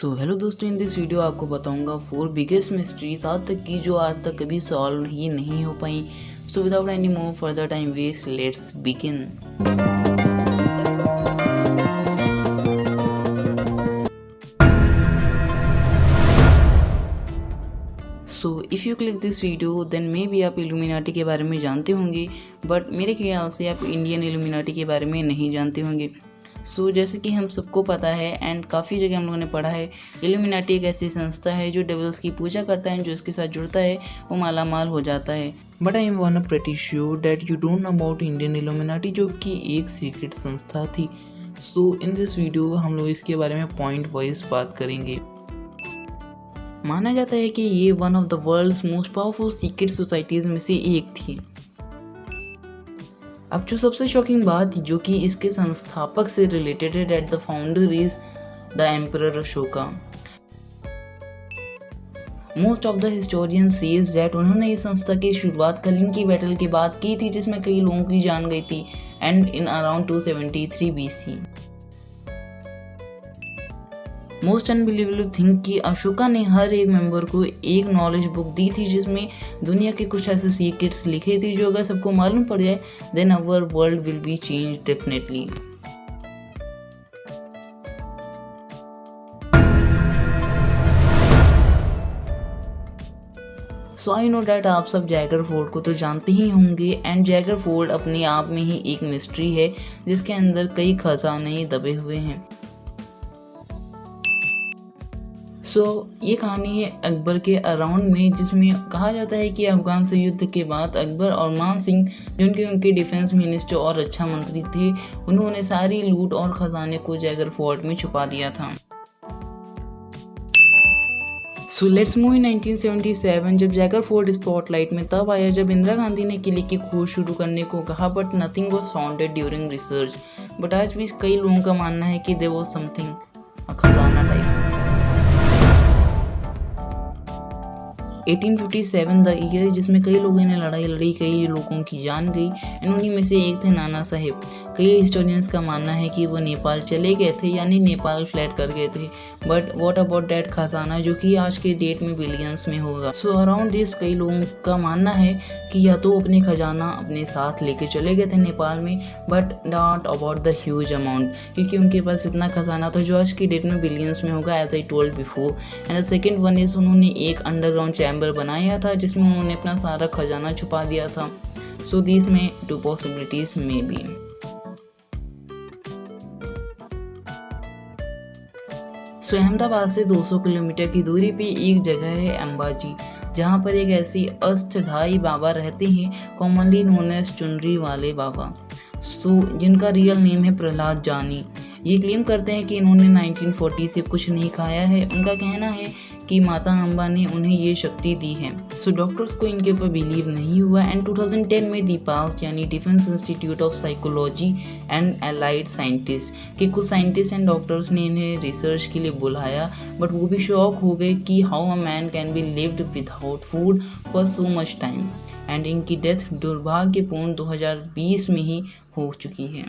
So hello दोस्तों, in this video आपको बताऊंगा 4 बिगेस्ट मिस्ट्रीज आज तक की जो आज तक कभी सॉल्व ही नहीं हो पाई। So without any more further time waste, let's begin. So if you click this video then maybe आप इल्यूमिनाटी के बारे में जानते होंगे, बट मेरे ख्याल से आप इंडियन इल्यूमिनाटी के बारे में नहीं जानते होंगे। जैसे कि हम सबको पता है एंड काफ़ी जगह हम लोगों ने पढ़ा है, इल्यूमिनाटी एक ऐसी संस्था है जो डेविल्स की पूजा करता है, जो इसके साथ जुड़ता है वो माला माल हो जाता है। But I am one pretty sure that you don't know about Indian illuminati, जो कि एक सीक्रेट संस्था थी। इन दिस वीडियो हम लोग इसके बारे में पॉइंट वाइज बात करेंगे। माना जाता है कि ये one of the world's most powerful secret societies में से एक थी। अब जो सबसे शॉकिंग बात जो कि इसके संस्थापक से रिलेटेड है, that the founder is the emperor Ashoka. Most of the historian says that उन्होंने इस संस्था की शुरुआत कलिंग की बैटल के बाद की थी, जिसमें कई लोगों की जान गई थी, and in around 273 BC। Most unbelievable thing कि अशोका ने हर एक मेंबर को एक नॉलेज बुक दी थी, जिसमें दुनिया के कुछ ऐसे सीक्रेट्स लिखे थे जो अगर सबको मालूम पड़ जाए then our world will be change definitely. I know that आप सब जैगर फोर्ट को तो जानते ही होंगे, एंड जैगर फोर्ट अपने आप में ही एक मिस्ट्री है जिसके अंदर कई खजाने दबे हुए हैं। ये कहानी है अकबर के अराउंड में, जिसमें कहा जाता है कि अफगान से युद्ध के बाद अकबर और मान सिंह, जो उनके डिफेंस मिनिस्टर और रक्षा मंत्री थे, उन्होंने सारी लूट और खजाने को जैगर फोर्ट में छुपा दिया था। लेट्स मूव इन 1977, जब जैगर फोर्ट स्पॉटलाइट में तब आया जब इंदिरा गांधी ने किले की खोज शुरू करने को कहा, but nothing was founded during research. But आज भी कई लोगों का मानना है कि देयर वाज समथिंग, खजाना टाइप। 1857 द ईयर जिसमें कई लोगों ने लड़ाई लड़ी, कई लोगों की जान गई, उन्हीं में से एक थे नाना साहेब। कई हिस्टोरियंस का मानना है कि वो नेपाल चले गए थे, यानी नेपाल फ्लैट कर गए थे। बट व्हाट अबाउट दैट खजाना, जो कि आज के डेट में बिलियंस में होगा। अराउंड दिस कई लोगों का मानना है कि या तो अपने खजाना अपने साथ लेके चले गए थे नेपाल में, but not about the huge amount, क्योंकि उनके पास इतना खजाना था जो आज की डेट में बिलियंस में होगा, as I told before. And the second one is उन्होंने एक अंडरग्राउंड चैम्बर बनाया था जिसमें उन्होंने अपना सारा खजाना छुपा दिया था। दिस में 2 पॉसिबिलिटीज मे बी। अहमदाबाद से 200 किलोमीटर की दूरी पे एक जगह है अंबाजी, जहाँ पर एक ऐसी अष्टधाई बाबा रहते हैं, कॉमनली नोन एज चुनरी वाले बाबा। जिनका रियल नेम है प्रहलाद जानी। ये क्लेम करते हैं कि इन्होंने 1940 से कुछ नहीं खाया है। उनका कहना है कि माता अम्बा ने उन्हें ये शक्ति दी है। डॉक्टर्स को इनके ऊपर बिलीव नहीं हुआ, एंड 2010 में DIPAS यानी defence institute of psychology and allied scientist के कुछ साइंटिस्ट एंड डॉक्टर्स ने इन्हें रिसर्च के लिए बुलाया, बट वो भी शॉक हो गए कि how a man can be lived without food for so much time, and इनकी डेथ दुर्भाग्यपूर्ण 2020 में ही हो चुकी है।